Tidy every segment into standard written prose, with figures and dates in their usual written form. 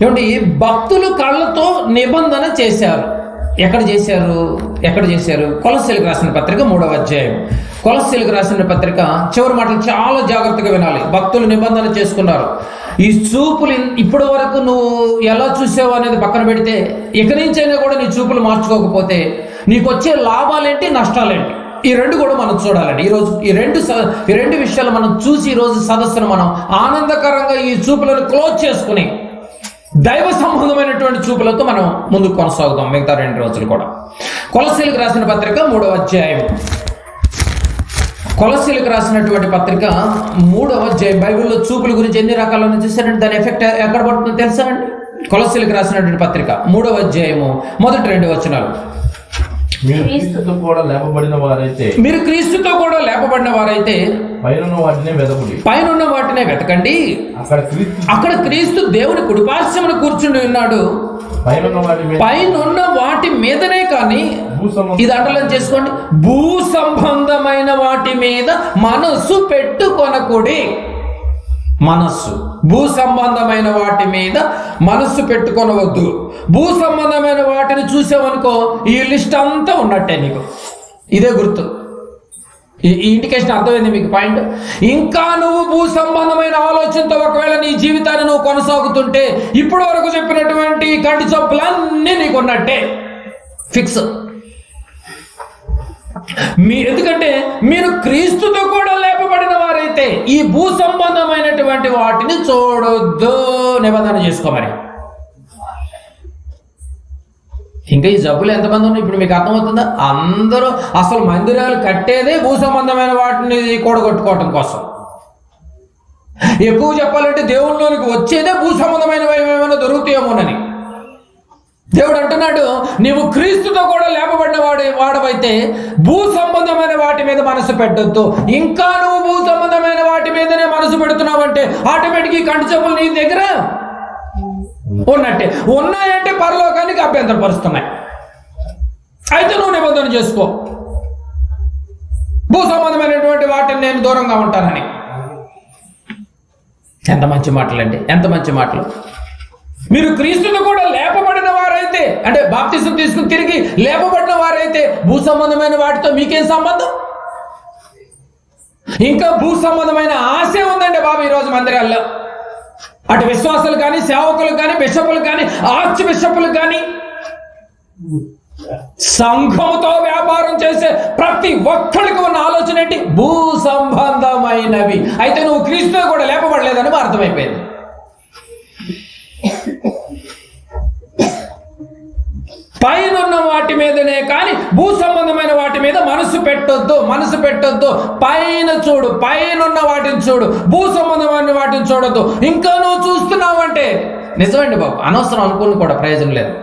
ఏమంటే భక్తులు కళ్ళతో నిబంధన చేశారు. ఎక్కడ చేశారు? కొలస్సీలకు రాసిన పత్రిక 3వ అధ్యాయం. కొలస్సీలకు రాసిన పత్రిక చివరి మాటలు చాలా జాగ్రత్తగా వినాలి. భక్తులు నిబంధన చేసుకున్నారు. ఈ చూపులు ఇప్పటి వరకు నువ్వు ఎలా చూసావు అనేది పక్కన పెడితే, ఇక నుంచైనా కూడా నీ చూపులు మార్చుకోకపోతే నీకు వచ్చే లాభాలేంటి, నష్టాలేంటి, ఈ రెండు కూడా మనం చూడాలండి. ఈరోజు ఈ రెండు విషయాలు మనం చూసి ఈరోజు సదస్సును మనం ఆనందకరంగా ఈ చూపులను క్లోజ్ చేసుకుని దైవ సంబంధమైనటువంటి చూపులతో మనం ముందుకు కొనసాగుతాం మిగతా 2 రోజులు కూడా. కొలస్సీలకు రాసిన పత్రిక 3వ అధ్యాయం. కొలస్సీలకు రాసినటువంటి పత్రిక 3వ అధ్యాయం. బైబిల్లో చూపుల గురించి ఎన్ని రకాలను చూసారంటే దాని ఎఫెక్ట్ ఎక్కడ పడుతుందో తెలుసా అండి? కొలస్సీలకు రాసినటువంటి పత్రిక 3వ అధ్యాయము మొదటి 2 వచనాలు. మీరు క్రీస్తుతో కూడా లేపబడిన వారైతే పైనున్న వాటినే వెతకండి. అక్కడ క్రీస్తు దేవుని కుడిపార్శ్వమున కూర్చుని ఉన్నాడు. పైనున్న వాటి మీదనే కానీ, ఇది అండర్లైన్ చేసుకోండి, భూ సంబంధమైన వాటి మీద మనస్సు పెట్టుకొనకూడి. భూ సంబంధమైన వాటి మీద మనస్సు పెట్టుకొనవద్దు. భూ సంబంధమైన వాటిని చూసావనుకో ఈ లిస్ట్ అంతా ఉన్నట్టే నీకు. ఇదే గుర్తు. ఈ ఇండికేషన్ అర్థమైంది మీకు పాయింట్? ఇంకా నువ్వు భూ సంబంధమైన ఆలోచనతో ఒకవేళ నీ జీవితాన్ని నువ్వు కొనసాగుతుంటే ఇప్పటి వరకు చెప్పినటువంటి కంటి చొప్పులన్నీ నీకు ఉన్నట్టే, ఫిక్స్. ఎందుకంటే మీరు క్రీస్తుతో కూడా లేపబడిన వారైతే ఈ భూ సంబంధమైనటువంటి వాటిని చూడొద్దు. నిబంధన చేసుకోమని. ఇంకా ఈ జబ్బులు ఎంతమంది ఉన్నాయి ఇప్పుడు మీకు అర్థమవుతుందా? అందరూ అసలు మందిరాలు కట్టేదే భూ సంబంధమైన వాటిని కూడగొట్టుకోవటం కోసం. ఎక్కువ చెప్పాలంటే దేవుళ్ళలోనికి వచ్చేదే భూ సంబంధమైనవి ఏమైనా దొరుకుతాయేమోనని. దేవుడు అంటున్నాడు, నీవు క్రీస్తుతో కూడా లేపబడిన వాడవైతే భూ సంబంధమైన వాటి మీద మనసు పెట్టొద్దు. ఇంకా నువ్వు భూ సంబంధమైన వాటి మీదనే మనసు పెడుతున్నావంటే ఆటోమేటిక్ ఈ కంటి చెప్పులు నీ దగ్గర ఉన్నట్టే. ఉన్నాయంటే పరలోకానికి అభ్యంతరపరుస్తున్నాయి. అయితే నువ్వు నిబంధన చేసుకో, భూ సంబంధమైనటువంటి వాటిని నేను దూరంగా ఉంటానని. ఎంత మంచి మాటలండి, ఎంత మంచి మాటలు. మీరు క్రీస్తుతో కూడా లేపబడిన వారైతే, అంటే బాప్తిసం తీసుకుని తిరిగి లేపబడిన వారైతే భూ సంబంధమైన వాటితో మీకేం సంబంధం? ఇంకా భూ సంబంధమైన ఆశ ఉందండి బాబు ఈరోజు మందిరాల్లో. అటు విశ్వాసులు కానీ, సేవకులు కానీ, బిషపులు కానీ, ఆర్చ్ బిషపులు కానీ, సంఘముతో వ్యాపారం చేసే ప్రతి ఒక్కరికి ఉన్న ఆలోచన ఏంటి? భూ సంబంధమైనవి. అయితే నువ్వు క్రీస్తుతో కూడా లేపబడలేదని అర్థమైపోయింది. పైనున్న వాటి మీదనే కానీ భూ సంబంధమైన వాటి మీద మనసు పెట్టొద్దు. పైన చూడు, పైనున్న వాటిని చూడు, భూ సంబంధమైన వాటిని చూడొద్దు. ఇంకా నువ్వు చూస్తున్నావంటే నిజమండి బాబు, అనవసరం అనుకుని కూడా ప్రయోజనం లేదు.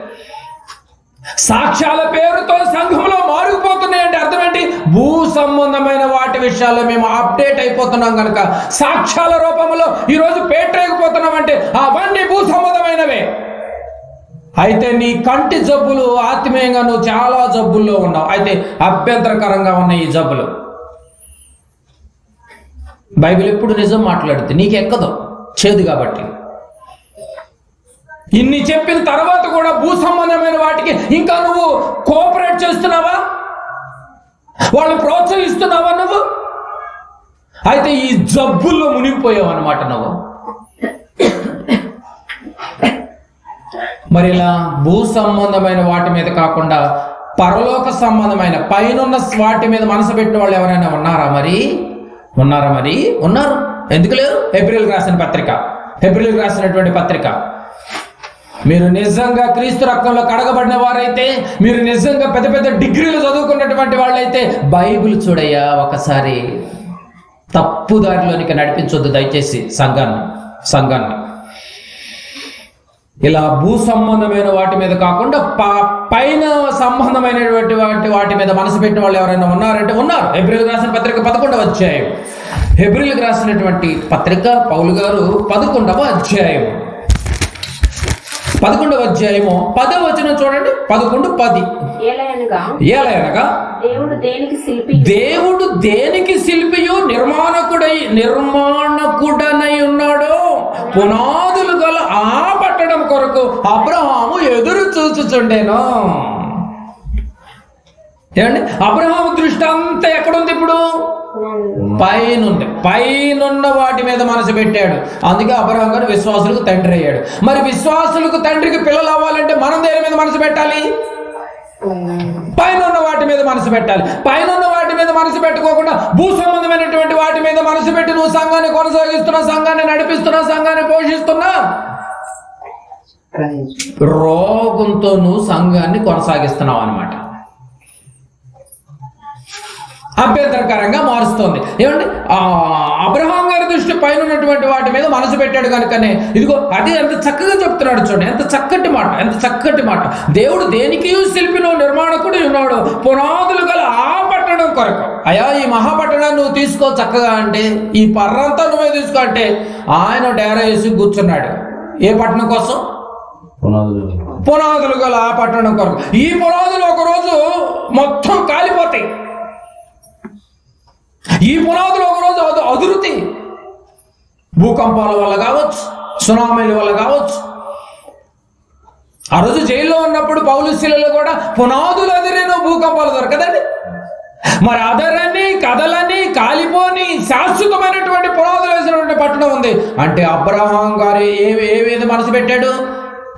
సాక్ష్యాల పేరుతో సంఘంలో మారుకుపోతున్నాయంటే అర్థం ఏంటి? భూ సంబంధమైన వాటి విషయాల్లో మేము అప్డేట్ అయిపోతున్నాం కనుక సాక్ష్యాల రూపంలో ఈరోజు పేటరేగిపోతున్నామంటే అవన్నీ భూ సంబంధమైనవే. అయితే నీ కంటి జబ్బులు ఆత్మీయంగా నువ్వు చాలా జబ్బుల్లో ఉన్నావు. అయితే అభ్యంతరకరంగా ఉన్నాయి ఈ జబ్బులు. బైబిల్ ఎప్పుడు నిజం మాట్లాడుతుంది, నీకు ఎక్కదు, చేదు కాబట్టి. ఇన్ని చెప్పిన తర్వాత కూడా భూ సంబంధమైన వాటికి ఇంకా నువ్వు కోఆపరేట్ చేస్తున్నావా? వాళ్ళు ప్రోత్సహిస్తున్నావా నువ్వు? అయితే ఈ జబ్బుల్లో మునిగిపోయావు అన్నమాట నువ్వు. మరి ఇలా భూ సంబంధమైన వాటి మీద కాకుండా పరలోక సంబంధమైన పైనున్న వాటి మీద మనసు పెట్టిన వాళ్ళు ఎవరైనా ఉన్నారా మరి? ఉన్నారు. ఎందుకు లేరు? హెబ్రీయులకు రాసినటువంటి పత్రిక. మీరు నిజంగా క్రీస్తు రక్తంలో కడగబడిన వారైతే, మీరు నిజంగా పెద్ద పెద్ద డిగ్రీలు చదువుకున్నటువంటి వాళ్ళైతే బైబిల్ చూడయ్యా ఒకసారి. తప్పు దారిలోనికి నడిపించొద్దు దయచేసి సంఘాన్ని. ఇలా భూ సంబంధమైన వాటి మీద కాకుండా పైన సంబంధమైనటువంటి వాటి మీద మనసు పెట్టిన వాళ్ళు ఎవరైనా ఉన్నారంటే ఉన్నారు. హెబ్రీయులకు రాసిన పత్రిక 11వ అధ్యాయం. హెబ్రీయులకు రాసినటువంటి పత్రిక పౌలు గారు 11వ అధ్యాయం 10వ వచనం చూడండి. 11:10. ఏలయనగా దేవుడు దేనికి శిల్పియు నిర్మాణకుడనై ఉన్నాడో పునాదులు గల ఆ చూచుచుండేను. ఏమండి, అబ్రహాము దృష్టి అంతా ఎక్కడుంది ఇప్పుడు? పైనుంది. పైనున్న వాటి మీద మనసు పెట్టాడు. అందుకే అబ్రహాం గారు విశ్వాసులకు తండ్రి అయ్యాడు. మరి విశ్వాసులకు తండ్రికి పిల్లలు అవ్వాలంటే మనం దేని మీద మనసు పెట్టాలి? పైన ఉన్న వాటి మీద మనసు పెట్టాలి. పైన ఉన్న వాటి మీద మనసు పెట్టుకోకుండా భూ సంబంధమైనటువంటి వాటి మీద మనసు పెట్టి నువ్వు సంఘాన్ని కొనసాగిస్తున్నా, సంఘాన్ని నడిపిస్తున్నా, సంఘాన్ని పోషిస్తున్నా, రోగంతో నువ్వు సంఘాన్ని కొనసాగిస్తున్నావు అన్నమాట. అభ్యంతరకరంగా మారుస్తోంది. ఏమండి, అబ్రహాం గారి దృష్టి పైన ఉన్నటువంటి వాటి మీద మనసు పెట్టాడు కనుకనే ఇదిగో అది ఎంత చక్కగా చెప్తున్నాడు చూడండి. ఎంత చక్కటి మాట, ఎంత చక్కటి మాట. దేవుడు దేనికి శిల్పిలో నిర్మాణకుడు ఉన్నాడు. పునాదులు గల ఆ పట్టణం కొరకు. అయ్యా, ఈ మహాపట్టణాన్ని నువ్వు తీసుకో చక్కగా అంటే, ఈ పర్రంతా నువ్వే తీసుకో అంటే ఆయన డేరా వేసి కూర్చున్నాడు. ఏ పట్టణం కోసం? పునాదులు గల ఆ పట్టణం కొరకు. ఈ పునాదులు ఒకరోజు మొత్తం కాలిపోతాయి. ఈ పునాదులు ఒకరోజు అదురుతాయి. భూకంపాల వల్ల కావచ్చు, సునామీల వల్ల కావచ్చు. ఆ రోజు జైల్లో ఉన్నప్పుడు పౌలు శిలలు కూడా పునాదులు అదిరేను, భూకంపాలు దొరకదండి. మరి అదరని కదలని కాలిపోని శాశ్వతమైనటువంటి పునాదులు వేసినటువంటి పట్టణం ఉంది. అంటే అబ్రహాం గారు ఏ మీద మనసు పెట్టాడు?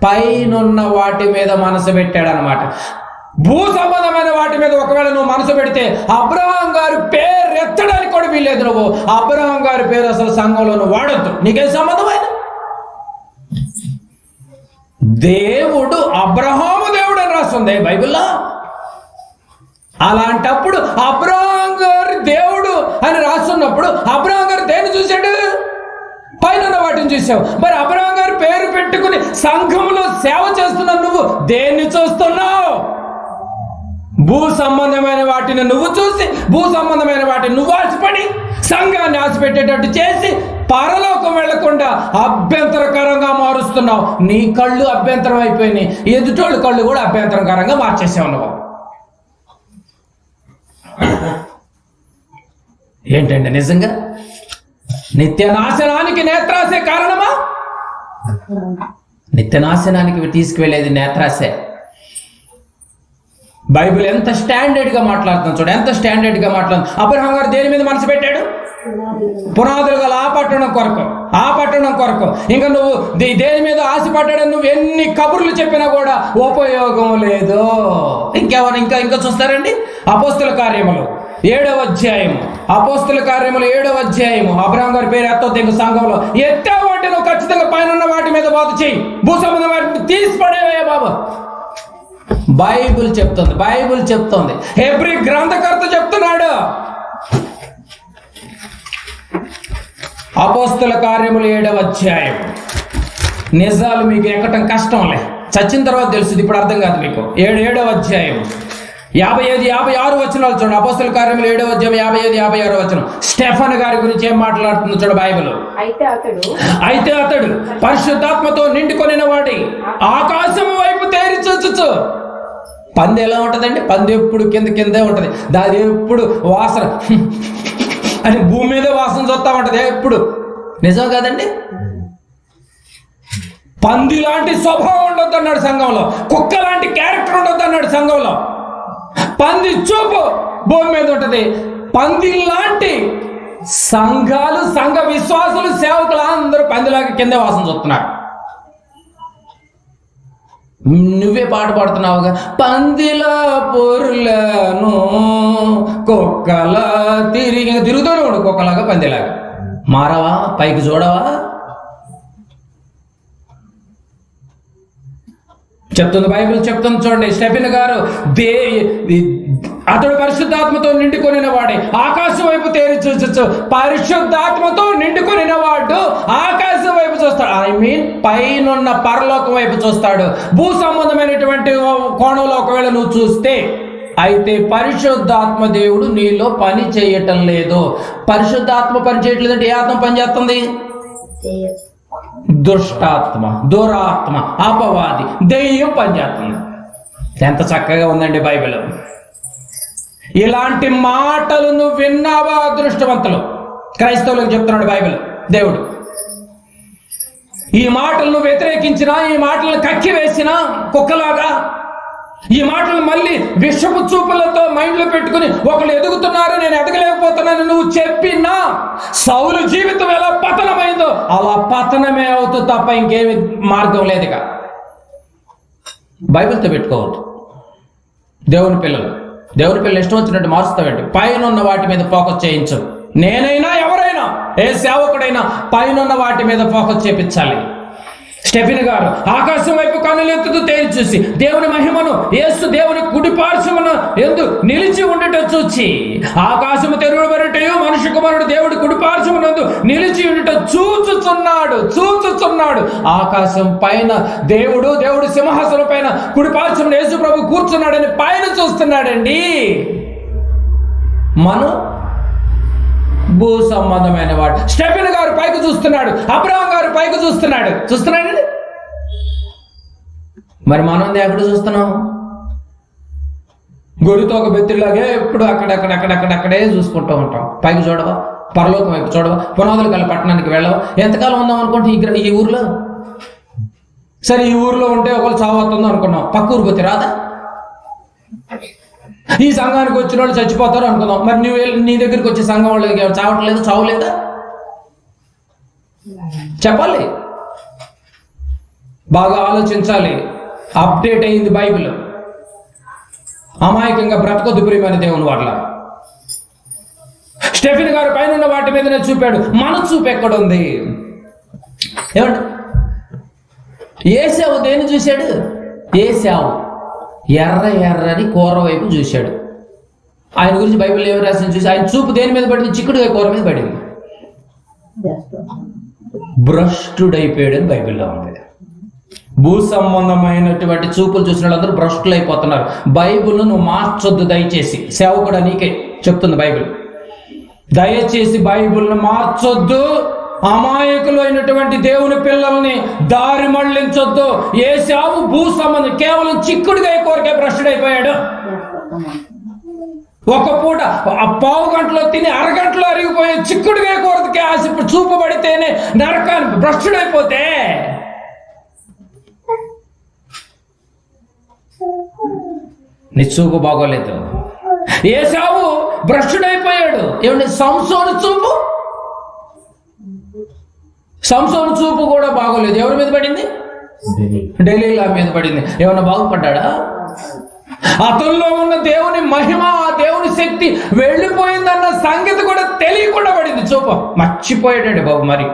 పైనున్న వాటి మీద మనసు పెట్టాడు అనమాట. భూ సంబంధమైన వాటి మీద ఒకవేళ నువ్వు మనసు పెడితే అబ్రహాం గారి పేరు ఎత్తడానికి కూడా వీల్లేదు. నువ్వు అబ్రహాం గారి పేరు అసలు సంఘంలో నువ్వు వాడొద్దు. నీకేం సంబంధమైన? దేవుడు అబ్రహాము దేవుడు అని రాస్తుంది బైబిల్లో. అలాంటప్పుడు అబ్రహాం గారి దేవుడు అని రాస్తున్నప్పుడు అబ్రహాం గారు దేన్ని చూశాడు? పైన వాటిని చూసావు. మరి అబ్రహాం గారి పేరు పెట్టుకుని సంఘంలో సేవ చేస్తున్న నువ్వు దేన్ని చూస్తున్నావు? భూ సంబంధమైన వాటిని నువ్వు చూసి, భూ సంబంధమైన వాటిని నువ్వు ఆశపడి, సంఘాన్ని ఆశపెట్టేటట్టు చేసి పరలోకం వెళ్లకుండా అభ్యంతరకరంగా మారుస్తున్నావు. నీ కళ్ళు అభ్యంతరం అయిపోయినాయి, ఎదుటోళ్ళ కళ్ళు కూడా అభ్యంతరకరంగా మార్చేసావు నువ్వు. ఏంటండి నిజంగా? నిత్యనాశనానికి నేత్రాసే కారణమా? నిత్యనాశనానికి తీసుకువెళ్ళేది నేత్రాసే. బైబిల్ ఎంత స్టాండర్డ్గా మాట్లాడుతుంది చూడు, ఎంత స్టాండర్డ్గా మాట్లాడుతుంది. అబ్రహాం గారు దేని మీద మనసు పెట్టాడు? పునాదులు గల ఆ పట్టణం కొరకు, ఆ పట్టణం కొరకు. ఇంకా నువ్వు దేని మీద ఆశపడ్డాడని నువ్వు ఎన్ని కబుర్లు చెప్పినా కూడా ఉపయోగం లేదు. ఇంకా చూస్తారండి. అపోస్తుల కార్యములు 7వ అధ్యాయము, అపోస్తుల కార్యములు 7వ అధ్యాయము. అబ్రహాం గారి పేరు ఎత్తొద్దు ఇంక సంఘంలో. ఎత్తావు అంటే నువ్వు ఖచ్చితంగా పైన ఉన్న వాటి మీద బాధ చేయి. భూ సంబంధం వాటిని తీసి పడేవయ్యా బాబా. బైబిల్ చెప్తుంది, బైబిల్ చెప్తుంది. హెబ్రీ గ్రంథకర్త చెప్తున్నాడు. అపోస్తుల కార్యములు 7వ అధ్యాయం. నిజాలు మీకు ఎక్కటం కష్టంలే, చచ్చిన తర్వాత తెలుస్తుంది, ఇప్పుడు అర్థం కాదు మీకు. 7వ అధ్యాయం 55, 56 వచనాలు చూడండి. అపోస్తుల కార్యములు 7వ అధ్యాయం 55, 56 వచనం. స్టెఫన్ గారి గురించి ఏం మాట్లాడుతుంది చూడ బైబిల్. అయితే అతడు పరిశుద్ధాత్మతో నిండుకొనిన వాడి ఆకాశం వైపు తేరి చూచుచు. పంది ఎలా ఉంటుందండి? పంది ఎప్పుడు కిందే ఉంటుంది. దాని ఎప్పుడు వాసన అని భూమి మీదే వాసన చూస్తా ఉంటది ఎప్పుడు. నిజం కాదండి? పంది లాంటి స్వభావం ఉండొద్దు అన్నాడు సంఘంలో. కుక్క లాంటి క్యారెక్టర్ ఉండొద్దు అన్నాడు సంఘంలో. పంది చూపు భూమి మీద ఉంటది. పంది లాంటి సంఘాలు, సంఘ విశ్వాసులు, సేవకులు అందరూ పందిలాగా కింద వాసన చూస్తున్నారు. నువ్వే పాట పాడుతున్నావుగా, పందిలా పొర్లను కుక్కలా తిరుగుతూనే ఉండు, కుక్కలాగా పందిలాగా. మారవా? పైకి చూడవా? చెప్తుంది బైబిల్, చెప్తుంది చూడండి. స్టెఫెన్ గారు అతడు పరిశుద్ధాత్మతో నిండుకొనిన వాడే ఆకాశం వైపు తేరి చూచు. పరిశుద్ధాత్మతో నిండుకొనిన వాడు ఆకాశం వైపు చూస్తాడు. ఐ మీన్ పైనున్న పరలోకం వైపు చూస్తాడు. భూ సంబంధమైనటువంటి కోణంలో ఒకవేళ నువ్వు చూస్తే, అయితే పరిశుద్ధాత్మ దేవుడు నీలో పని చేయటం లేదు. పరిశుద్ధాత్మ పని చేయట్లేదంటే ఏ ఆత్మ పని చేస్తుంది? దుష్టాత్మ, దురాత్మ, అపవాది, దెయ్యం పనిచేస్తుంది. ఎంత చక్కగా ఉందండి బైబిల్. ఇలాంటి మాటలు నువ్వు విన్నావా అదృష్టవంతులు? క్రైస్తవులకు చెప్తున్నాడు బైబిల్ దేవుడు. ఈ మాటలను వ్యతిరేకించినా, ఈ మాటలను కక్కి వేసినా కుక్కలాగా ఈ మాటలు మళ్ళీ విషపు చూపులతో మైండ్లో పెట్టుకుని ఒకళ్ళు ఎదుగుతున్నారు, నేను ఎదగలేకపోతున్నాను నువ్వు చెప్పినా సౌలు జీవితం ఎలా పతనమైందో అలా పతనమే అవుతుంది తప్ప ఇంకేమి మార్గం లేదుగా. బైబిల్తో పెట్టుకోవద్దు. దేవుని పిల్లలు ఇష్టం వచ్చినట్టు మారుస్తావేంటి? పైన ఉన్న వాటి మీద ఫోకస్ చేయించు. నేనైనా ఎవరైనా ఏ సేవకుడైనా పైన ఉన్న వాటి మీద ఫోకస్ చేపించాలి. స్టెఫెన్ గారు ఆకాశం వైపు కన్నులెత్తుతూ తేరి చూసి దేవుని మహిమను, యేసు దేవుని కుడి పార్శ్వమున ఎందు నిలిచి ఉండట చూచి, ఆకాశము తెరవబడటయు మనుష్య కుమారుడు దేవుడి కుడి పార్శ్వమునందు నిలిచి ఉండట చూచుచున్నాడు. ఆకాశం పైన దేవుడు సింహాసనం పైన కుడి పార్శ్వమున యేసు ప్రభు కూర్చున్నాడని పైన చూస్తున్నాడండి. మనం భూ సంబంధమైన వాడు. స్టెఫెన్ గారు పైకి చూస్తున్నాడు, అబ్రహాం గారు పైకి చూస్తున్నాడండి. మరి మనం ఎక్కడ చూస్తున్నాం? గొరితో ఒక బెత్తిలాగే ఎప్పుడు అక్కడక్కడే చూసుకుంటూ ఉంటాం. పైకి చూడవా? పరలోకం వైపు చూడవా? పునాదులు కల పట్టణానికి వెళ్ళవా? ఎంతకాలం ఉందాం అనుకుంటే ఈ ఊర్లో? సరే, ఈ ఊర్లో ఉంటే ఒకళ్ళు చావస్తుందో అనుకున్నాం, పక్క ఊరు పోతే రాదా? ఈ సంఘానికి వచ్చిన వాళ్ళు చచ్చిపోతారు అనుకుందాం, మరి నువ్వు నీ దగ్గరికి వచ్చే సంఘం వాళ్ళకి చావలేదా? చెప్పాలి, బాగా ఆలోచించాలి. అప్డేట్ అయింది బైబిల్. అమాయకంగా బ్రతకొద్దు ప్రియమైన దేవుని వాళ్ళ. స్టెఫెన్ గారు పైన ఉన్న వాటి మీదనే చూపాడు. మన చూపు ఎక్కడుంది? ఏమండి, ఏశావు దేన్ని చూశాడు? ఏశావు ఎర్రని కూర వైపు చూశాడు. ఆయన గురించి బైబిల్ ఏమి రాసింది చూసి, ఆయన చూపు దేని మీద పడింది? చిక్కుడుగా కూర మీద పడింది. భ్రష్టుడైపోయాడు అని బైబిల్లో ఉంది. భూ సంబంధమైనటువంటి చూపులు చూసిన వాళ్ళందరూ భ్రష్టులు అయిపోతున్నారు. బైబిల్ను నువ్వు మార్చొద్దు దయచేసి. సేవకుడు నీకే చెప్తుంది బైబిల్. దయచేసి బైబిల్ను మార్చొద్దు. అమాయకులు అయినటువంటి దేవుని పిల్లల్ని దారి మళ్లించొద్దు. ఏశావు భూ సంబంధం కేవలం చిక్కుడుగా కోరికే భ్రష్టుడైపోయాడు. ఒక పూట పావు గంటలో తిని అరగంటలో అరిగిపోయే చిక్కుడుగా కోరికే ఆశ చూపబడితేనే నరకానికి భ్రష్టుడైపోతే నీ చూపు బాగోలేదు. ఏశావు భ్రష్టుడైపోయాడు. ఏమంటే సంసోను చూపు కూడా బాగోలేదు. ఎవరి మీద పడింది? డెలీలా మీద పడింది. ఏమన్నా బాగుపడ్డా? అతనిలో ఉన్న దేవుని మహిమ, ఆ దేవుని శక్తి వెళ్ళిపోయిందన్న సంగతి కూడా తెలియకుండా పడింది. చూపు మర్చిపోయాడండి బాబు. మరి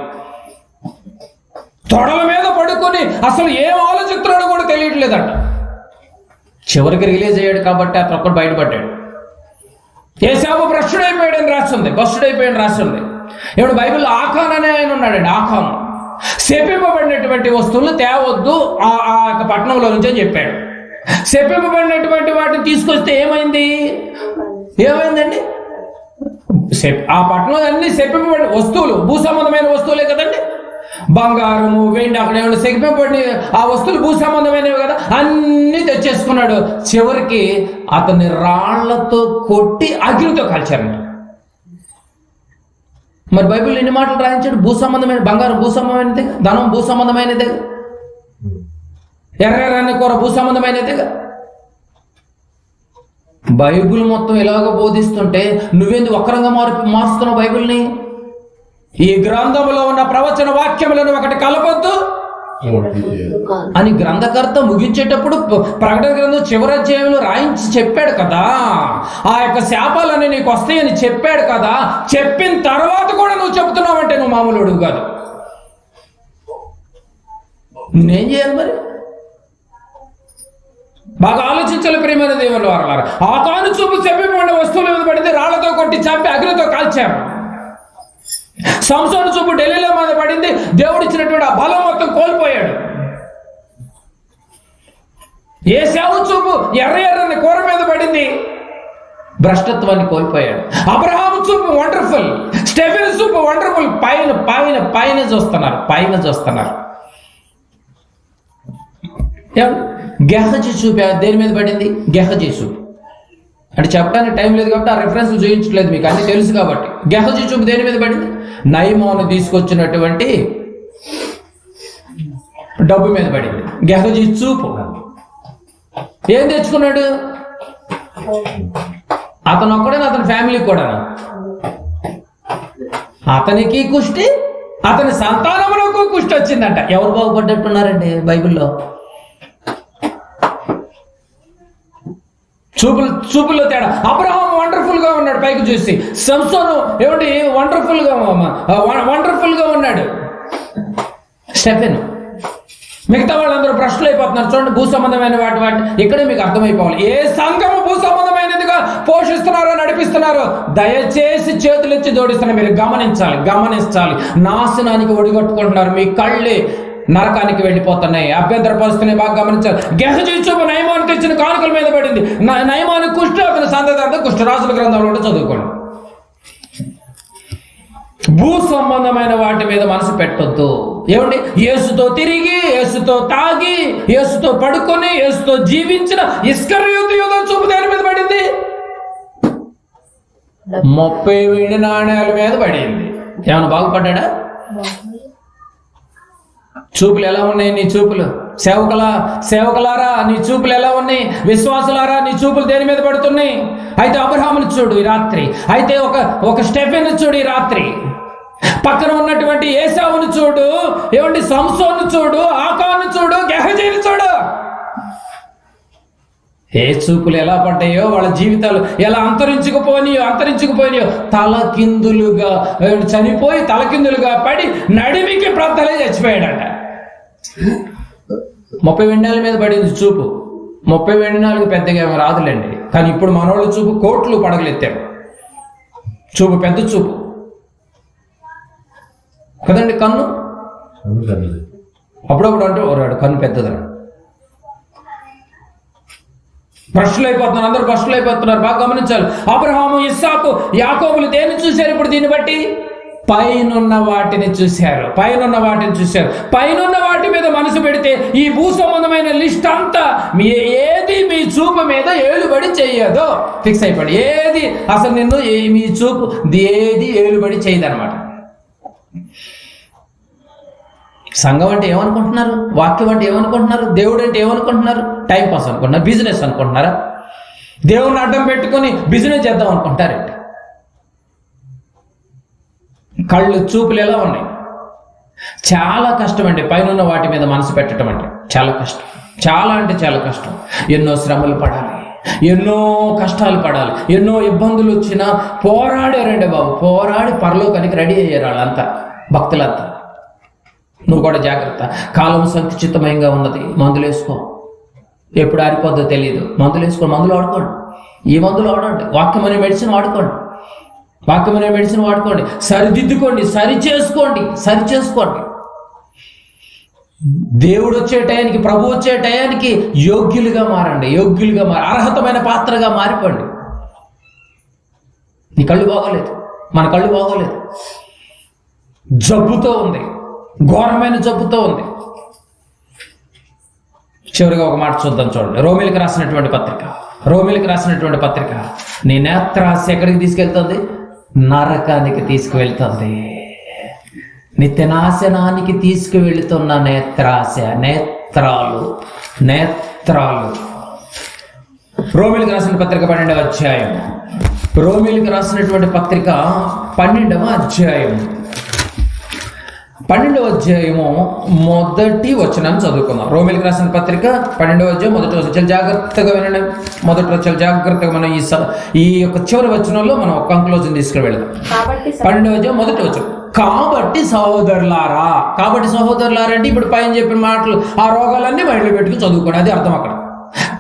తొడల మీద పడుకొని అసలు ఏం ఆలోచిస్తున్నాడో కూడా తెలియట్లేదంట. చివరికి రిలీజ్ అయ్యాడు కాబట్టి అతను ఒక్కడు బయటపడ్డాడు. ఏశావు భ్రష్టుడైపోయాడని రాస్తుంది. ఇప్పుడు బైబిల్లో ఆఖాన్ అనే ఆయన ఉన్నాడండి. ఆఖాను శపింపబడినటువంటి వస్తువులు తేవద్దు ఆ పట్టణంలో నుంచి అని చెప్పాడు. శపింపబడినటువంటి వాటిని తీసుకొస్తే ఏమైందండి? ఆ పట్టణంలో అన్ని శపింపబడిన వస్తువులు, భూ సంబంధమైన వస్తువులే కదండి. బంగారము, వెండి, అక్కడ ఏమైనా శపింపబడిన ఆ వస్తువులు భూ సంబంధమైనవి కదా, అన్ని తెచ్చేసుకున్నాడు. చివరికి అతన్ని రాళ్లతో కొట్టి అగ్నితో కాల్చారంట. మరి బైబిల్ ఎన్ని మాటలు రాయించాడు? భూ సంబంధమైన బంగారం భూ సంబంధమైనదే, ధనం భూ సంబంధమైనదే, ఎర్రని కూర భూ సంబంధమైనదేగా. బైబిల్ మొత్తం ఇలాగ బోధిస్తుంటే నువ్వేంది వక్రంగా మారుస్తున్నావు బైబిల్ని? ఈ గ్రంథంలో ఉన్న ప్రవచన వాక్యములను ఒకటి కలపొద్దు అని గ్రంథకర్త ముగించేటప్పుడు ప్రకటన గ్రంథం చివరి అధ్యాయంలో రాయించి చెప్పాడు కదా. ఆ యొక్క శాపాలన్నీ నీకు వస్తాయని చెప్పాడు కదా. చెప్పిన తర్వాత కూడా నువ్వు చెబుతున్నావంటే నువ్వు మామూలుడు కాదు. నేనేం చేయాలి మరి? బాగా ఆలోచించాలి ప్రియమైన దేవుని వారలారా. ఆకాను చూపు చెప్పిపోయిన వస్తువుల మీద పడితే రాళ్లతో కొట్టి చంపి అగ్నితో కాల్చారు. సంసోను చూపు ఢిల్లీలో మీద పడింది. దేవుడిచ్చినటువంటి ఆ బలం మొత్తం కోల్పోయాడు. ఏశావు చూపు ఎర్రని కూర మీద పడింది, భ్రష్టత్వాన్ని కోల్పోయాడు. అబ్రహాం చూపు వండర్ఫుల్, స్టెఫెన్ చూపు వండర్ఫుల్. పైన చూస్తున్నారు. గెహజీ చూపు దేని మీద పడింది? గెహజీ చూపు. అంటే చెప్పడానికి టైం లేదు కాబట్టి ఆ రెఫరెన్స్ చూపించట్లేదు, మీకు అన్ని తెలుసు కాబట్టి. గెహజీ చూపు దేని మీద పడింది? నయమాను తీసుకొచ్చినటువంటి డబ్బు మీద పడింది. గెహజీ చూపు ఏం తెచ్చుకున్నాడు? అతను ఒక్కడే, అతని ఫ్యామిలీకి కూడా. అతనికి కుష్టి, అతని సంతానములకు కుష్టి వచ్చిందంట. ఎవరు బాగుపడ్డట్టున్నారండి బైబిల్లో? చూపుల్లో తేడా. అబ్రహాం వండర్ఫుల్ గా ఉన్నాడు పైకి చూసి. సంసోను ఏమిటి వండర్ఫుల్ గా ఉన్నాడు. స్టెఫెన్, మిగతా వాళ్ళందరూ ప్రశ్నలు అయిపోతున్నారు. చూడండి, భూ సంబంధమైన వాటి ఇక్కడే మీకు అర్థమైపోవాలి. ఏ సంఘము భూ సంబంధమైనదిగా పోషిస్తున్నారో నడిపిస్తున్నారో దయచేసి చేతులెత్తి జోడిస్తున్నారు. మీరు గమనించాలి. నాశనానికి ఒడిగట్టుకుంటున్నారు. మీ కళ్ళే నరకానికి వెళ్ళిపోతున్నాయి, అభ్యంతరపరుస్తున్నాయి. బాగా గమనించాలి. గెహజీ చూపు నయమాను తెచ్చిన కానుకల మీద పడింది. నయమాను కుష్ఠ, అతని సంతతి కుష్ఠ. రాజుల గ్రంథంలో ఉంటే చదువుకోండి. భూ సంబంధమైన వాటి మీద మనసు పెట్టొద్దు. ఏమండి, యేసుతో తిరిగి, యేసుతో తాగి, యేసుతో పడుకొని, యేసుతో జీవించిన ఇస్కరియోతు యూదా చూపు దేని మీద పడింది? 30 వెండి నాణ్యాల మీద పడింది. ఏమైనా బాగుపడ్డా? చూపులు ఎలా ఉన్నాయి నీ చూపులు? సేవకులారా నీ చూపులు ఎలా ఉన్నాయి? విశ్వాసులారా నీ చూపులు దేని మీద పడుతున్నాయి? అయితే అబ్రహాముని చూడు ఈ రాత్రి, అయితే ఒక స్టెఫెన్ చూడు ఈ రాత్రి, పక్కన ఉన్నటువంటి ఏసావును చూడు, ఏమండి సంసోను చూడు, ఆకాను చూడు, గెహజీని చూడు. ఏ చూపులు ఎలా పడ్డాయో, వాళ్ళ జీవితాలు ఎలా అంతరించుకుపోయినాయో. తలకిందులుగా చనిపోయి, తలకిందులుగా పడి నడిమికి ప్రద్దలే చచ్చిపోయాడట. 30 వెండాల మీద పడింది చూపు. 30 వెండినాలకు పెద్దగా ఏమో రాదులేండి, కానీ ఇప్పుడు మనోళ్ళ చూపు కోట్లు పడగలెత్తారు. చూపు పెద్ద చూపు కదండి. కన్ను అప్పుడప్పుడు అంటే ఓరాడు కన్ను పెద్దదని. భ్రష్టులు అయిపోతున్నారు, అందరూ భ్రష్టులు అయిపోతున్నారు. బాగా గమనించాలి. అబ్రహాము, ఇస్సాకు, యాకోబులు దేన్ని చూశారు ఇప్పుడు? దీన్ని బట్టి పైనున్న వాటిని చూశారు. పైనున్న వాటి మీద మనసు పెడితే ఈ భూ సంబంధమైన లిస్ట్ అంతా ఏది మీ చూపు మీద ఏలుబడి చెయ్యదో ఫిక్స్ అయిపోయి. ఏది అసలు నిన్ను మీ చూపు ఏది ఏలుబడి చేయదన్నమాట. సంఘం అంటే ఏమనుకుంటున్నారు? వాక్యం అంటే ఏమనుకుంటున్నారు? దేవుడు అంటే ఏమనుకుంటున్నారు? టైం పాస్ అనుకుంటున్నారు, బిజినెస్ అనుకుంటున్నారా? దేవుడిని అడ్డం పెట్టుకుని బిజినెస్ చేద్దాం అనుకుంటారండి. కళ్ళు చూపులు ఎలా ఉన్నాయి? చాలా కష్టం అండి పైన వాటి మీద మనసు పెట్టడం అంటే. చాలా కష్టం, చాలా అంటే చాలా కష్టం. ఎన్నో శ్రమలు పడాలి, ఎన్నో కష్టాలు పడాలి, ఎన్నో ఇబ్బందులు వచ్చినా పోరాడారండి బాబు. పోరాడి పరలోకానికి రెడీ అయ్యారు వాళ్ళంతా, భక్తులంతా. నువ్వు కూడా జాగ్రత్త. కాలం సంకుచితమయంగా ఉన్నది. మందులు వేసుకో, ఎప్పుడు ఆరిపోద్దో తెలియదు. మందులు వేసుకో, మందులు వాడుకోండి. ఈ మందులు వాడండి. వాక్యం అనే మెడిసిన్ వాడుకోండి. సరిదిద్దుకోండి, సరి చేసుకోండి. దేవుడు వచ్చే టయానికి, ప్రభు వచ్చే టయానికి యోగ్యులుగా మారండి. అర్హతమైన పాత్రగా మారిపోండి. నీ కళ్ళు బాగోలేదు, మన కళ్ళు బాగోలేదు. జబ్బుతో ఉంది, ఘోరమైన జబ్బుతో ఉంది. చివరిగా ఒక మాట చూద్దాం, చూడండి. రోమిలికి రాసినటువంటి పత్రిక నీ నేత్రాశ ఎక్కడికి తీసుకెళ్తుంది? నరకానికి తీసుకువెళ్తుంది. నిత్యనాశనానికి తీసుకువెళ్తున్న నేత్రాలు. రోమిలికి రాసిన పత్రిక 12వ అధ్యాయం. రోమిలికి రాసినటువంటి పత్రిక 12వ అధ్యాయం. 12వ అధ్యాయము మొదటి వచనాన్ని చదువుకుందాం. రోమిలికి రాసిన పత్రిక 12వ అధ్యాయం మొదటి వచనం. చాలా జాగ్రత్తగా వినండి. చాలా జాగ్రత్తగా మనం ఈ యొక్క చివరి వచనంలో మనం ఒక కంక్లూజన్ తీసుకుని వెళ్దాం. 12వ అధ్యాయం మొదటి వచనం. కాబట్టి సహోదరులారా అంటే ఇప్పుడు పైన చెప్పిన మాటలు, ఆ రోగాలన్నీ మైండ్లో పెట్టుకుని చదువుకోండి, అది అర్థం అక్కడ.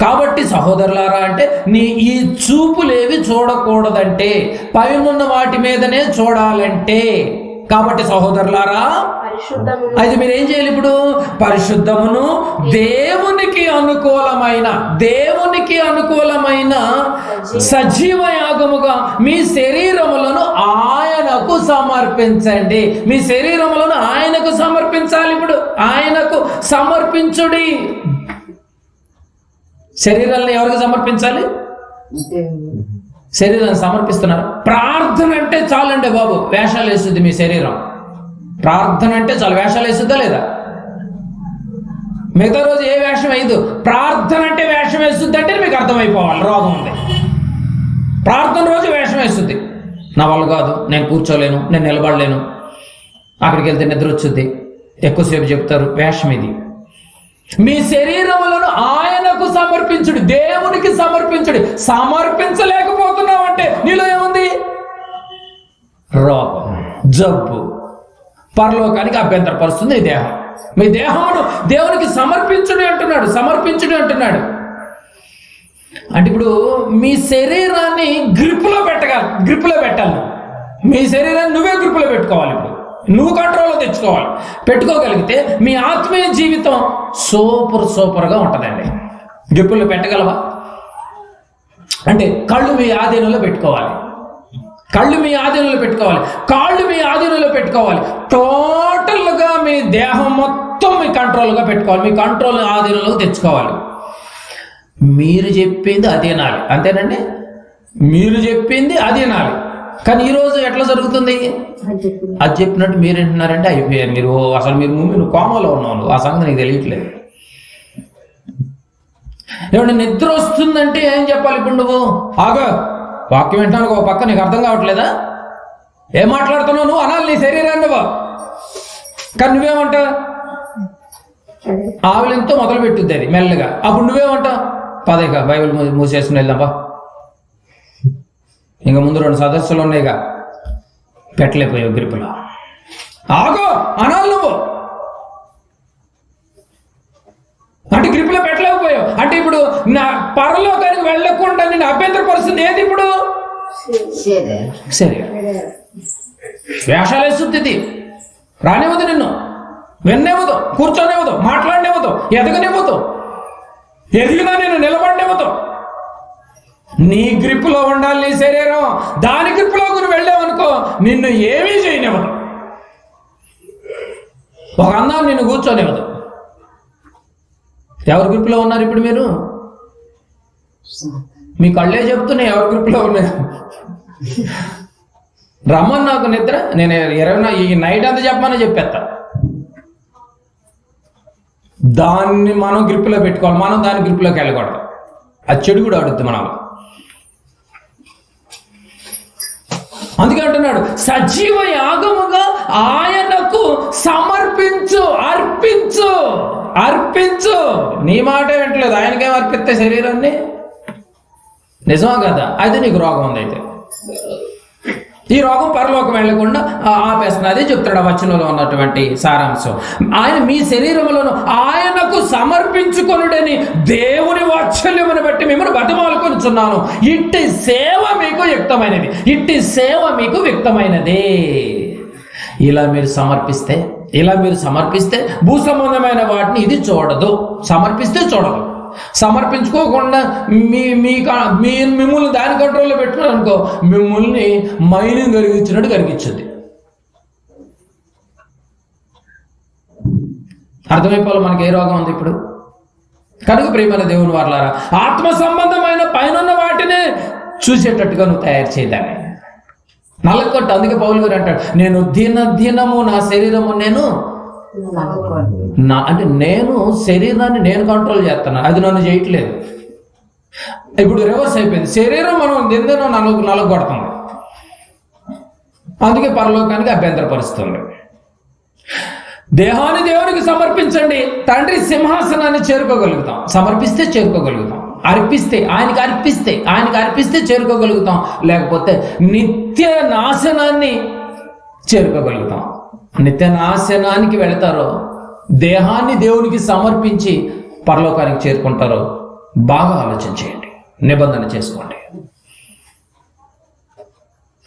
కాబట్టి సహోదరులారా అంటే నీ ఈ చూపులేవి చూడకూడదంటే, పైనున్న వాటి మీదనే చూడాలంటే. కాబట్టి సహోదరులారా, అయితే మీరు ఏం చేయాలి ఇప్పుడు? పరిశుద్ధమును దేవునికి అనుకూలమైన సజీవ యాగముగా మీ శరీరములను ఆయనకు సమర్పించండి. మీ శరీరములను ఆయనకు సమర్పించాలి. ఇప్పుడు ఆయనకు సమర్పించుడి. శరీరాలను ఎవరికి సమర్పించాలి? శరీరాన్ని సమర్పిస్తున్నారు. ప్రార్థన అంటే చాలండి బాబు, వేషాలు వేస్తుంది మీ శరీరం. ప్రార్థన అంటే చాలు, వేషాలు వేస్తుందా లేదా? మిగతా రోజు ఏ వేషం వేయదు. ప్రార్థన అంటే వేషం వేస్తుంది అంటే మీకు అర్థమైపోవాలి రోగం ఉంది. ప్రార్థన రోజు వేషం వేస్తుంది. నా వల్ల కాదు, నేను కూర్చోలేను, నేను నిలబడలేను, అక్కడికి వెళ్తే నిద్ర వచ్చుద్ది, ఎక్కువసేపు చెప్తారు. వేషం ఇది. మీ శరీరములను ఆయనకు సమర్పించుడి, దేవునికి సమర్పించుడి. సమర్పించలేకపోతున్నావంటే నీలో ఏముంది? రోగం, జబ్బు, పరలోకానికి అభ్యంతరపరుస్తుంది ఈ దేహం. మీ దేహమును దేవునికి సమర్పించుడి అంటున్నాడు, సమర్పించుడి అంటున్నాడు. అంటే ఇప్పుడు మీ శరీరాన్ని గ్రిప్పులో పెట్టాలి. మీ శరీరాన్ని నువ్వే గ్రిప్పులో పెట్టుకోవాలి. ఇప్పుడు నువ్వు కంట్రోల్లో తెచ్చుకోవాలి. పెట్టుకోగలిగితే మీ ఆత్మీయ జీవితం సూపర్గా ఉంటుందండి. గ్రిప్పుల్లో పెట్టగలవా? అంటే కళ్ళు మీ ఆధీనంలో పెట్టుకోవాలి. కాళ్ళు మీ ఆధీనంలో పెట్టుకోవాలి. టోటల్గా మీ దేహం మొత్తం మీ కంట్రోల్గా పెట్టుకోవాలి. మీ కంట్రోల్ ఆధీనంలోకి తెచ్చుకోవాలి. మీరు చెప్పింది అదేనాలి, అంతేనండి. మీరు చెప్పింది అదేనాలి. కానీ ఈరోజు ఎట్లా జరుగుతుంది? అది చెప్పినట్టు మీరు వింటున్నారంటే అయిపోయారు. మీరు కోమలో ఉన్నావు, ఆ సంగతి నీకు తెలియట్లేదు. ఏమన్నా నిద్ర వస్తుందంటే ఏం చెప్పాలి? ఇప్పుడు నువ్వు ఆగా, వాక్యం వింటాను ఒక పక్క, నీకు అర్థం కావట్లేదా? ఏం మాట్లాడుతున్నావు నువ్వు అనాలి నీ శరీరాన్ని నువ్వు. కానీ నువ్వేమంటా? ఆవులింతో మొదలు పెట్టుద్ది అది మెల్లగా. అప్పుడు నువ్వేమంటా? పదేగా బైబిల్ మూసేసుకుని వెళ్దాంపా, ఇంకా ముందు 2 సదస్సులు ఉన్నాయిగా, పెట్టలేకపోయావు గ్రిప్పులో. ఆగో అనాలి నువ్వు. అంటే గ్రిప్పులో పెట్టలేకపోయావు అంటే ఇప్పుడు నా పరలోకానికి వెళ్ళకుండా నేను అభ్యంతరపరుస్తుంది ఏది? ఇప్పుడు సరే వేషాలు వేస్తుంది. రానివ్వదు, నిన్ను విన్నివ్వదు, కూర్చోనివ్వదు, మాట్లాడనివ్వదు, ఎదగనివ్వదు, ఎదిగినా నేను నిలబడినివ్వదు. నీ గ్రిప్పులో ఉండాలి నీ శరీరం. దాని గ్రిప్పులో నువ్వు వెళ్ళావనుకో నిన్ను ఏమీ చేయనివ్వదు. ఒక అన్నం నిన్ను కూర్చోనివ్వదు. ఎవరి గ్రిప్పులో ఉన్నారు ఇప్పుడు మీరు? మీ కళ్ళే చెప్తున్నాయి ఎవరి గ్రిప్పులో ఉన్నాయి. రమ్మని నాకు నిద్ర, నేను 20 ఈ నైట్ అంతా చెప్పమని చెప్పేస్తా. దాన్ని మనం గ్రిప్పులో పెట్టుకోవాలి. మనం దాని గ్రిప్పులోకి వెళ్ళకూడదు. అది చెడు కూడా అడుగుద్ది మనం. అందుకే అంటున్నాడు సజీవ యాగముగా ఆయనకు సమర్పించు, అర్పించు. నీ మాట వింటలేదు, ఆయనకేం అర్పిస్తే శరీరాన్ని? నిజమా కదా? అయితే నీకు రోగం ఉంది. అయితే ఈ రోగం పరలోకం వెళ్లకుండా ఆపేస్తున్నది చెప్తాడు ఆ వచనంలో ఉన్నటువంటి సారాంశం. ఆయన మీ శరీరములను ఆయనకు సమర్పించుకొనుడని దేవుని వాత్సల్యమును బట్టి మిమ్మల్ని బతిమాలుకొనుచున్నాను. ఇట్టి సేవ మీకు వ్యక్తమైనది. ఇలా మీరు సమర్పిస్తే భూ సంబంధమైన వాటిని ఇది చూడదు. సమర్పిస్తే చూడదు. సమర్పించుకోకుండా మిమ్మల్ని దాని కంట్రోల్లో పెట్టుకున్నారు అనుకో, మిమ్మల్ని మైనింగ్ కలిగించినట్టు కలిగించింది. అర్థమైపోవాలి మనకి ఏ రోగం ఉంది ఇప్పుడు. కనుక ప్రియమైన దేవుని వారలారా, ఆత్మ సంబంధమైన పైన వాటిని చూసేటట్టుగా నువ్వు తయారు చేయదాన్ని నలగొట్టు. అందుకే పౌలు గారు అంటాడు, నేను దినము నా శరీరము నేను శరీరాన్ని నేను కంట్రోల్ చేస్తాను, అది నన్ను చేయట్లేదు. ఇప్పుడు రివర్స్ అయిపోయింది. శరీరం మనం దినదినం నలగొడుతుంది. అందుకే పరలోకానికి అభ్యంతరపరుస్తుంది. దేహాన్ని దేవునికి సమర్పించండి, తండ్రి సింహాసనాన్ని చేరుకోగలుగుతాం. సమర్పిస్తే చేరుకోగలుగుతాం. ఆయనకి అర్పిస్తే చేరుకోగలుగుతాం. లేకపోతే నిత్య నాశనాన్ని చేరుకోగలుగుతాం. నిత్య నాశనానికి వెళతారో, దేహాన్ని దేవునికి సమర్పించి పరలోకానికి చేరుకుంటారో బాగా ఆలోచించేయండి, నిబంధన చేసుకోండి.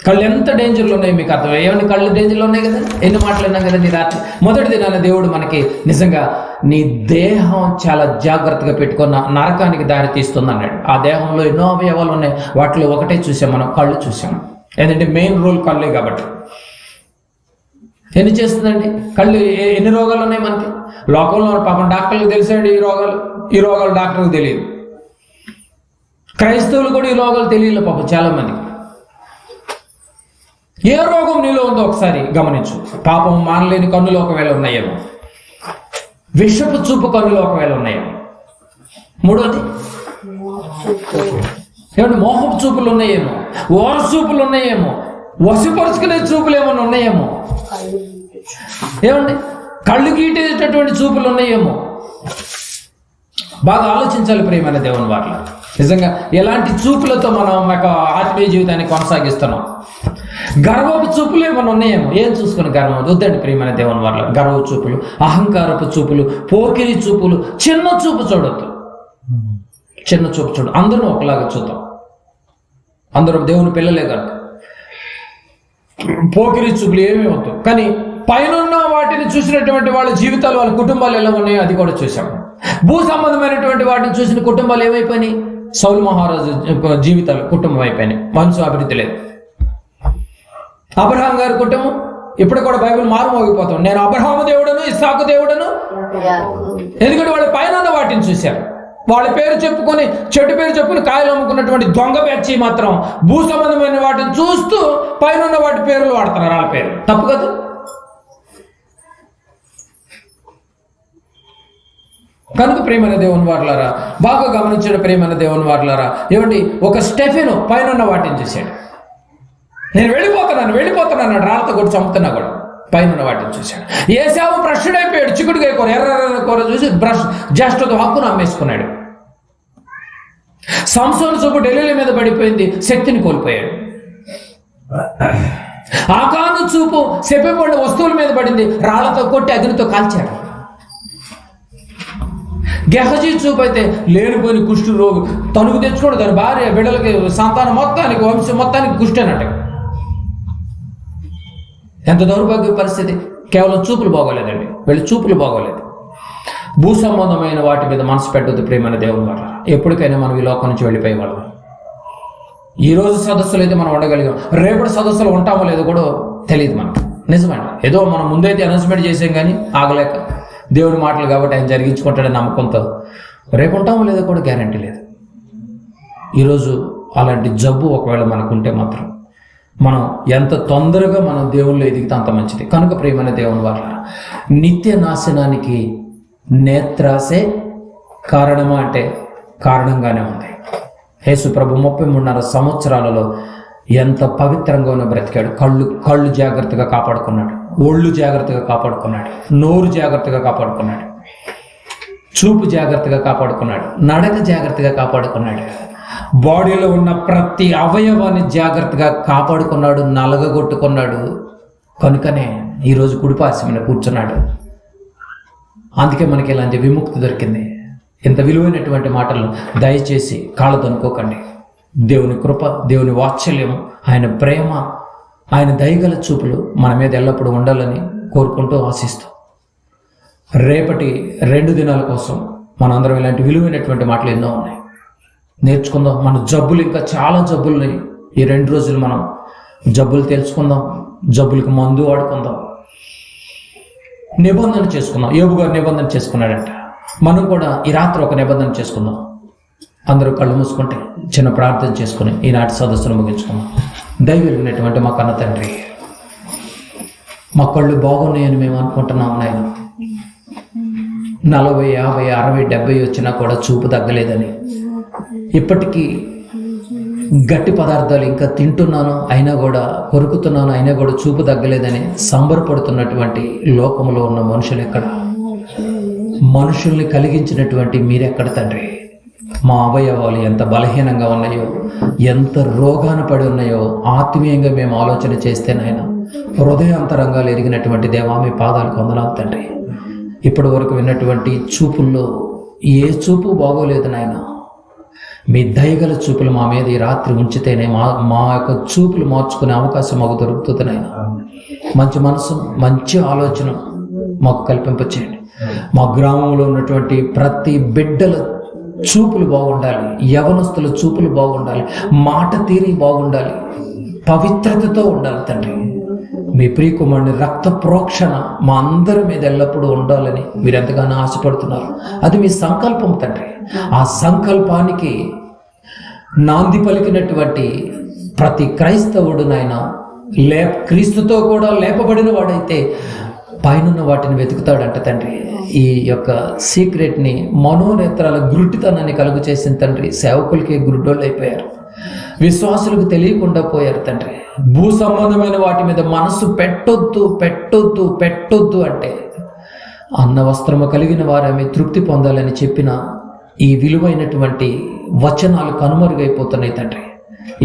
కళ్ళు ఎంత డేంజర్లో ఉన్నాయి మీకు అర్థం. ఏమన్నా కళ్ళు డేంజర్లో ఉన్నాయి కదా, ఎన్ని మాట్లాడినాం కదా నీ రాత్రి. మొదటి దినాన దేవుడు మనకి నిజంగా నీ దేహం చాలా జాగ్రత్తగా పెట్టుకున్న నరకానికి దారి తీస్తుంది అన్నాడు. ఆ దేహంలో ఎన్నో అవయవాలు ఉన్నాయి, వాటిలో ఒకటే చూసాం మనం, కళ్ళు చూసాం. ఏంటంటే మెయిన్ రోల్ కళ్ళే కాబట్టి. ఎన్ని చేస్తుందండి కళ్ళు? ఎన్ని రోగాలు ఉన్నాయి మనకి లోకంలో? పాపం డాక్టర్లకు తెలిసాడు ఈ రోగాలు డాక్టర్లకు తెలియదు. క్రైస్తవులు కూడా ఈ రోగాలు తెలియదు పాపం చాలా మందికి. ఏ రోగం నీలో ఉందో ఒకసారి గమనించు. పాపం మానలేని కన్నులు ఒకవేళ ఉన్నాయేమో, విషపు చూపు కన్నులు ఒకవేళ ఉన్నాయేమో. మూడోది ఏమంటే మోహపు చూపులు ఉన్నాయేమో, ఓర చూపులు ఉన్నాయేమో, వశపరుచుకునే చూపులు ఏమన్నా ఉన్నాయేమో, ఏమండి కళ్ళు గీటేటటువంటి చూపులు ఉన్నాయేమో. బాగా ఆలోచించాలి ప్రియమైన దేవుని వారిలో. నిజంగా ఎలాంటి చూపులతో మనం ఒక ఆత్మీయ జీవితాన్ని కొనసాగిస్తున్నాం. గర్వపు చూపులు ఏమైనా ఉన్నాయేమో. ఏం చూసుకుని గర్వం వద్దండి ప్రియమైన దేవుని వారిలో. గర్వపు చూపులు, అహంకారపు చూపులు, పోకిరి చూపులు, చిన్న చూపు చూడొద్దు. చిన్న చూపు చూడు. అందరూ ఒకలాగా చూద్దాం. అందరూ దేవుని పిల్లలే కనుక పోకిరి చూపులు ఏమీ వద్దు. కానీ పైన వాటిని చూసినటువంటి వాళ్ళ జీవితాలు, వాళ్ళ కుటుంబాలు ఎలా ఉన్నాయో అది కూడా చూసాం. భూ సంబంధమైనటువంటి వాటిని చూసిన కుటుంబాలు ఏమైపోయినాయి? సౌలు మహారాజు జీవితాలు కుటుంబం అయిపోయినాయి. మనసు అభివృద్ధి లేదు. అబ్రహాం గారి కుటుంబం ఇప్పుడు కూడా బైబిల్ మారుమోగిపోతాం. నేను అబ్రహాము దేవుడను, ఇస్సాకు దేవుడను. ఎందుకంటే వాళ్ళు పైన ఉన్న వాటిని చూశారు. వాళ్ళ పేరు చెప్పుకొని, చెట్టు పేరు చెప్పుకొని కాయలు అమ్ముకున్నటువంటి దొంగ బ్యాచి మాత్రం భూ సంబంధమైన వాటిని చూస్తూ పైన ఉన్న వాటి పేర్లు వాడుతున్నారు. వాళ్ళ పేరు తప్పు కదా. కనుక ప్రియమైన దేవుని వారలారా, బాగా గమనించిన ప్రియమైన దేవుని వారలారా, ఏమండి ఒక స్టెఫెను పైన ఉన్న వాటిని చూశాడు. నేను వెళ్ళిపోతున్నాను రాళ్ళతో కూడా చంపుతున్నా కూడా పైన ఉన్న వాటిని చూశాడు. ఏశావు భ్రష్టుడైపోయాడు. చిక్కుడుకాయ కూర, ఎర్ర కూర చూసి జ్యేష్ఠతో హక్కును అమ్మేసుకున్నాడు. సంసోను చూపు ఢిల్లీ మీద పడిపోయింది, శక్తిని కోల్పోయాడు. ఆకాను చూపు చెప్పబడిన వస్తువుల మీద పడింది, రాళ్లతో కొట్టి అగ్నితో కాల్చాడు. గెహజీ చూపు అయితే లేనిపోయిన కుష్టు రోగు తనుకు తెచ్చుకోడు, తన భార్య బిడ్డలకి సంతానం మొత్తానికి వంశం మొత్తానికి కుష్టి అన్నట్టు. ఎంత దౌర్భాగ్య పరిస్థితి. కేవలం చూపులు బాగోలేదండి, వీళ్ళ చూపులు బాగోలేదు. భూ సంబంధమైన వాటి మీద మనసు పెట్టొద్దు ప్రియమైన దేవుని వల్ల. ఎప్పటికైనా మనం ఈ లోకం నుంచి వెళ్ళిపోయేవాళ్ళం. ఈ రోజు సదస్సులు అయితే మనం ఉండగలిగాం, రేపటి సదస్సులు ఉంటామో లేదో కూడా తెలియదు మనకు. నిజమండి, ఏదో మనం ముందైతే అనౌన్స్మెంట్ చేసాం కానీ ఆగలేక దేవుడి మాటలు కాబట్టి ఆయన జరిగించుకుంటాడని నమ్మకంతో రేపు ఉంటామో లేదో కూడా గ్యారంటీ లేదు. ఈరోజు అలాంటి జబ్బు ఒకవేళ మనకుంటే మాత్రం మనం ఎంత తొందరగా మనం దేవుళ్ళు ఎదిగితే అంత మంచిది. కనుక ప్రియమైన దేవుని వల్ల నిత్య నాశనానికి నేత్రాసే కారణమా అంటే కారణంగానే ఉంది. యేసు ప్రభు 33.5 సంవత్సరాలలో ఎంత పవిత్రంగానో బ్రతికాడు. కళ్ళు జాగ్రత్తగా కాపాడుకున్నాడు, ఒళ్ళు జాగ్రత్తగా కాపాడుకున్నాడు, నోరు జాగ్రత్తగా కాపాడుకున్నాడు, చూపు జాగ్రత్తగా కాపాడుకున్నాడు, నడక జాగ్రత్తగా కాపాడుకున్నాడు, బాడీలో ఉన్న ప్రతి అవయవాన్ని జాగ్రత్తగా కాపాడుకున్నాడు, నలగగొట్టుకున్నాడు. కనుకనే ఈరోజు కుడిపార్శ్వం మీద కూర్చున్నాడు. అందుకే మనకి ఇలాంటి విముక్తి దొరికింది. ఇంత విలువైనటువంటి మాటలు దయచేసి కాళ్ళతో అనుకోకండి. దేవుని కృప, దేవుని వాత్సల్యం, ఆయన ప్రేమ, ఆయన దయగల చూపులు మన మీద ఎల్లప్పుడూ ఉండాలని కోరుకుంటూ ఆశిస్తూ రేపటి 2 దినాల కోసం మనందరం ఇలాంటి విలువైనటువంటి మాటలు ఎన్నో ఉన్నాయి, నేర్చుకుందాం. మన జబ్బులు ఇంకా చాలా జబ్బులున్నాయి. ఈ 2 రోజులు మనం జబ్బులు తెలుసుకుందాం, జబ్బులకు మందు వాడుకుందాం, నిబంధన చేసుకుందాం. యోబు గారు నిబంధన చేసుకున్నాడంట. మనం కూడా ఈ రాత్రి ఒక నిబంధన చేసుకుందాం. అందరూ కళ్ళు మూసుకుంటే చిన్న ప్రార్థన చేసుకుని ఈనాటి సదస్సును ముగించుకుందాం. దయవిలిగినటువంటి మా కన్న తండ్రి, మా కళ్ళు బాగున్నాయని మేము అనుకుంటున్నాం నాయన. 40, 50, 60, 70 వచ్చినా కూడా చూపు తగ్గలేదని, ఇప్పటికీ గట్టి పదార్థాలు ఇంకా తింటున్నాను అయినా కూడా, కొరుకుతున్నాను అయినా కూడా చూపు తగ్గలేదని సంబరపడుతున్నటువంటి లోకంలో ఉన్న మనుషులు ఎక్కడ? మనుషుల్ని కలిగించినటువంటి మీరెక్కడ తండ్రి? మా అవయవాలు ఎంత బలహీనంగా ఉన్నాయో, ఎంత రోగాన పడి ఉన్నాయో ఆత్మీయంగా మేము ఆలోచన చేస్తే నాయన, హృదయాంతరంగాలు ఎరిగినటువంటి దేవా మీ పాదాలకు వందనాలు తండ్రి. ఇప్పటి వరకు విన్నటువంటి చూపుల్లో ఏ చూపు బాగోలేదు నాయన. మీ దయగల చూపులు మా మీద ఈ రాత్రి ఉంచితేనే మా యొక్క చూపులు మార్చుకునే అవకాశం మాకు దొరుకుతుంది నాయన. మంచి మనసు, మంచి ఆలోచన మాకు కల్పింపచేయండి. మా గ్రామంలో ఉన్నటువంటి ప్రతి బిడ్డల చూపులు బాగుండాలి, యవనస్తుల చూపులు బాగుండాలి, మాట తీరి బాగుండాలి, పవిత్రతతో ఉండాలి తండ్రి. మీ ప్రియకుమారుని రక్త ప్రోక్షణ మా అందరి మీద ఎల్లప్పుడూ ఉండాలని మీరు ఎంతగానో ఆశపడుతున్నారు. అది మీ సంకల్పం తండ్రి. ఆ సంకల్పానికి నాంది పలికినటువంటి ప్రతి క్రైస్తవుడు నాయన క్రీస్తుతో కూడా లేపబడిన వాడైతే పైనున్న వాటిని వెతుకుతాడంట తండ్రి. ఈ యొక్క సీక్రెట్ని మనోనేత్రాల గురుటితనాన్ని కలుగు చేసిన తండ్రి సేవకులకి గురుడోళ్ళు అయిపోయారు, విశ్వాసులకు తెలియకుండా పోయారు తండ్రి. భూ సంబంధమైన వాటి మీద మనసు పెట్టొద్దు పెట్టొద్దు పెట్టొద్దు అంటే అన్న వస్త్రము కలిగిన వారమే తృప్తి పొందాలని చెప్పిన ఈ విలువైనటువంటి వచనాలు కనుమరుగైపోతున్నాయి తండ్రి.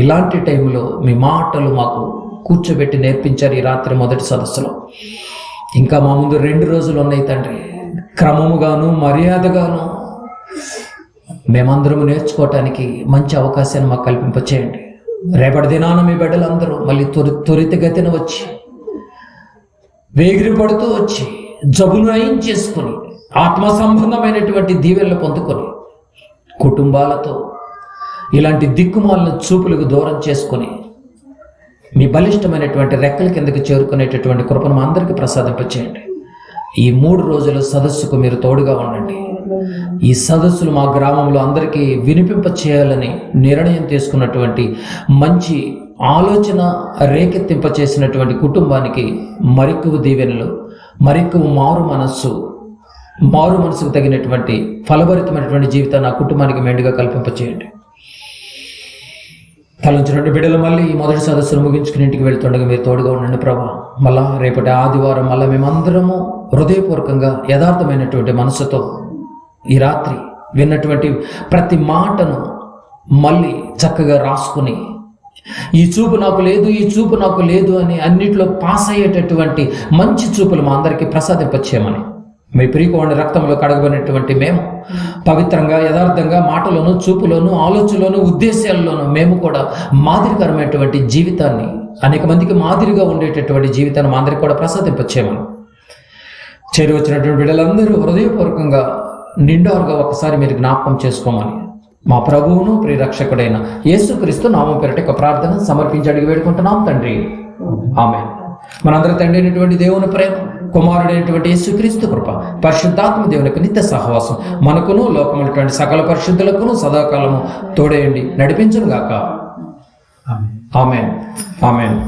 ఇలాంటి టైంలో మీ మాటలు మాకు కూర్చోబెట్టి నేర్పించారు ఈ రాత్రి మొదటి సదస్సులో. ఇంకా మా ముందు 2 రోజులు ఉన్నాయి తండ్రి. క్రమముగాను మర్యాదగాను మేమందరము నేర్చుకోవటానికి మంచి అవకాశాన్ని మాకు కల్పింపచేయండి. రేపటి దినాన మీ బిడ్డలందరూ మళ్ళీ త్వరితగతిన వచ్చి వేగిరి పడుతూ వచ్చి జబులు చేసుకొని ఆత్మ సంబంధమైనటువంటి దీవెనలు పొందుకొని కుటుంబాలతో ఇలాంటి దిక్కుమాలిన చూపులకు దూరం చేసుకొని మీ బలిష్టమైనటువంటి రెక్కల కిందకి చేరుకునేటటువంటి కృపను మా అందరికీ ప్రసాదింపచేయండి. ఈ 3 రోజుల సదస్సుకు మీరు తోడుగా ఉండండి. ఈ సదస్సులు మా గ్రామంలో అందరికీ వినిపింప చేయాలని నిర్ణయం తీసుకున్నటువంటి మంచి ఆలోచన రేకెత్తింప చేసినటువంటి కుటుంబానికి మరెక్కువ దీవెనలు, మరెక్కువ మారు మనసుకు తగినటువంటి ఫలభరితమైనటువంటి జీవితాన్ని ఆ కుటుంబానికి మెండుగా కల్పింపచేయండి. తలంచినటువంటి బిడ్డలు మళ్ళీ ఈ మొదటి సదస్సును ముగించుకుని ఇంటికి వెళ్తుండగా మీరు తోడుగా ఉండండి ప్రభా. మళ్ళా రేపటి ఆదివారం మళ్ళీ మేమందరము హృదయపూర్వకంగా యథార్థమైనటువంటి మనసుతో ఈ రాత్రి విన్నటువంటి ప్రతి మాటను మళ్ళీ చక్కగా రాసుకుని ఈ చూపు నాకు లేదు, ఈ చూపు నాకు లేదు అని అన్నిట్లో పాస్ అయ్యేటటువంటి మంచి చూపులు మా అందరికీ ప్రసాదింపచేయమని మీ ప్రియకుమారుని రక్తంలో కడగబడినటువంటి మేము పవిత్రంగా యథార్థంగా మాటలోను చూపులోను ఆలోచనలోను ఉద్దేశాల్లోనూ మేము కూడా మాదిరికరమైనటువంటి జీవితాన్ని అనేక మందికి మాదిరిగా ఉండేటటువంటి జీవితాన్ని మా అందరికీ కూడా ప్రసాదింపచేయమని చేరి వచ్చినటువంటి బిడ్డలందరూ హృదయపూర్వకంగా నిండారుగా ఒకసారి మీరు జ్ఞాపకం చేసుకోమని మా ప్రభువును ప్రియరక్షకుడైన యేసుక్రీస్తు నామం పేరిట ఒక ప్రార్థన సమర్పించి అడిగి వేడుకుంటున్నాం తండ్రి, ఆమేన్. మనందరి తండ్రి అయినటువంటి దేవుని ప్రేమ, కుమారుడైనటువంటి యేసుక్రీస్తు కృప, పరిశుద్ధాత్మ దేవునికి నిత్య సహవాసం మనకును లోకమైనటువంటి సకల పరిశుద్ధులకును సదాకాలము తోడేయండి నడిపించును గాక. ఆమేన్. ఆమేన్.